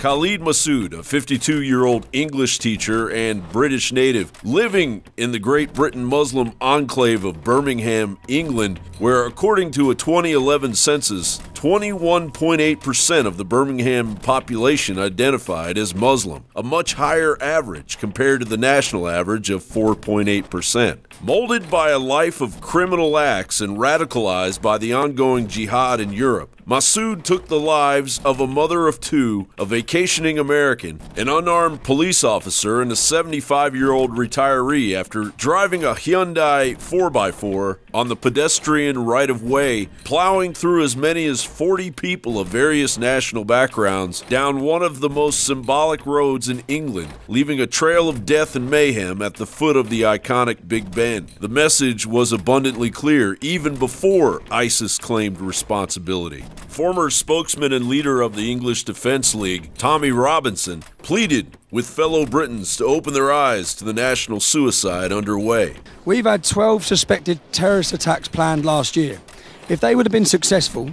Khalid Massoud, a 52-year-old English teacher and British native, living in the Great Britain Muslim enclave of Birmingham, England, where, according to a 2011 census, 21.8% of the Birmingham population identified as Muslim, a much higher average compared to the national average of 4.8%. Molded by a life of criminal acts and radicalized by the ongoing jihad in Europe, Massoud took the lives of a mother of two, a vacationing American, an unarmed police officer, and a 75-year-old retiree after driving a Hyundai 4x4 on the pedestrian right-of-way, plowing through as many as 40 people of various national backgrounds down one of the most symbolic roads in England, leaving a trail of death and mayhem at the foot of the iconic Big Ben. The message was abundantly clear even before ISIS claimed responsibility. Former spokesman and leader of the English Defence League, Tommy Robinson, pleaded with fellow Britons to open their eyes to the national suicide underway. We've had 12 suspected terrorist attacks planned last year. If they would have been successful,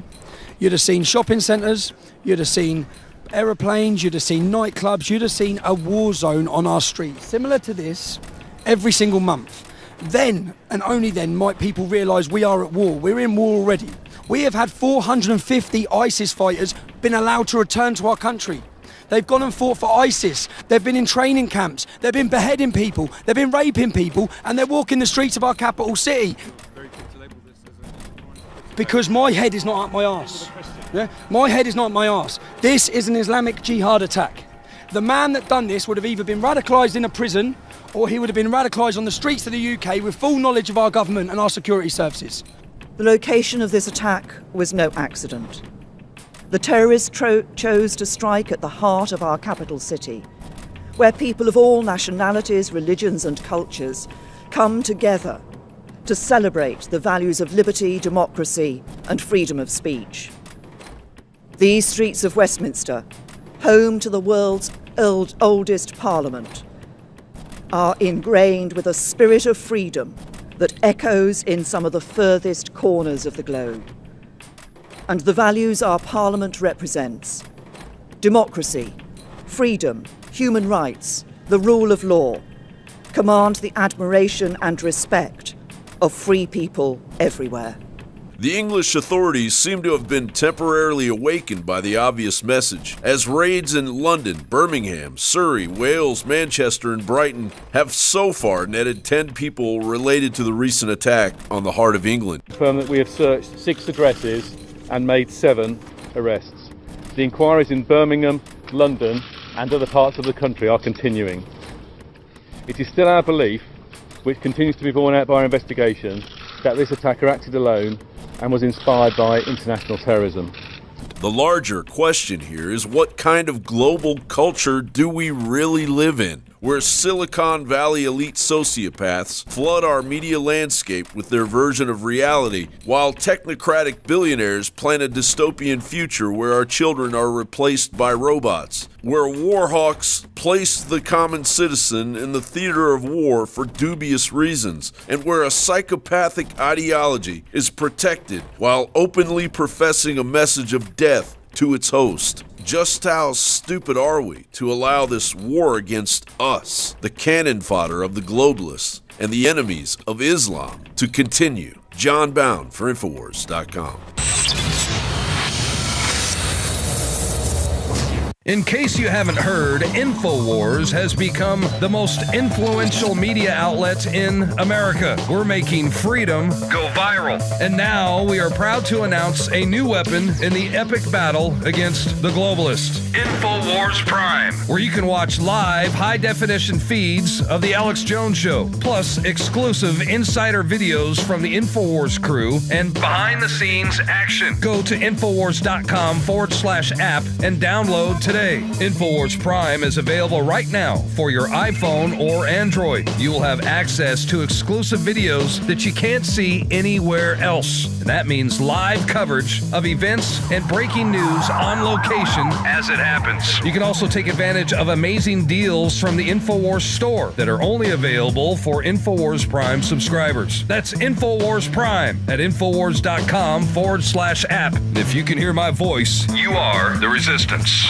you'd have seen shopping centres, you'd have seen aeroplanes, you'd have seen nightclubs, you'd have seen a war zone on our streets, similar to this, every single month. Then, and only then, might people realise we are at war. We're in war already. We have had 450 ISIS fighters been allowed to return to our country. They've gone and fought for ISIS. They've been in training camps. They've been beheading people. They've been raping people. And they're walking the streets of our capital city. Because my head is not up my arse. Yeah? My head is not up my arse. This is an Islamic jihad attack. The man that done this would have either been radicalised in a prison or he would have been radicalised on the streets of the UK with full knowledge of our government and our security services. The location of this attack was no accident. The terrorists chose to strike at the heart of our capital city, where people of all nationalities, religions and cultures come together to celebrate the values of liberty, democracy and freedom of speech. These streets of Westminster, home to the world's oldest parliament, are ingrained with a spirit of freedom that echoes in some of the furthest corners of the globe. And the values our parliament represents: democracy, freedom, human rights, the rule of law, command the admiration and respect of free people everywhere. The English authorities seem to have been temporarily awakened by the obvious message, as raids in London, Birmingham, Surrey, Wales, Manchester, and Brighton have so far netted 10 people related to the recent attack on the heart of England. Confirm that we have searched 6 addresses and made 7 arrests. The inquiries in Birmingham, London, and other parts of the country are continuing. It is still our belief, which continues to be borne out by our investigation, that this attacker acted alone and was inspired by international terrorism. The larger question here is, what kind of global culture do we really live in, where Silicon Valley elite sociopaths flood our media landscape with their version of reality, while technocratic billionaires plan a dystopian future where our children are replaced by robots, where war hawks place the common citizen in the theater of war for dubious reasons, and where a psychopathic ideology is protected while openly professing a message of death to its host. Just how stupid are we to allow this war against us, the cannon fodder of the globalists and the enemies of Islam, to continue? John Bound for Infowars.com. In case you haven't heard, InfoWars has become the most influential media outlet in America. We're making freedom go viral. And now we are proud to announce a new weapon in the epic battle against the globalists. InfoWars Prime, where you can watch live high-definition feeds of The Alex Jones Show, plus exclusive insider videos from the InfoWars crew and behind-the-scenes action. Go to Infowars.com/app and download today. InfoWars Prime is available right now for your iPhone or Android. You will have access to exclusive videos that you can't see anywhere else. And that means live coverage of events and breaking news on location as it happens. You can also take advantage of amazing deals from the InfoWars store that are only available for InfoWars Prime subscribers. That's InfoWars Prime at Infowars.com/app. And if you can hear my voice, you are the resistance.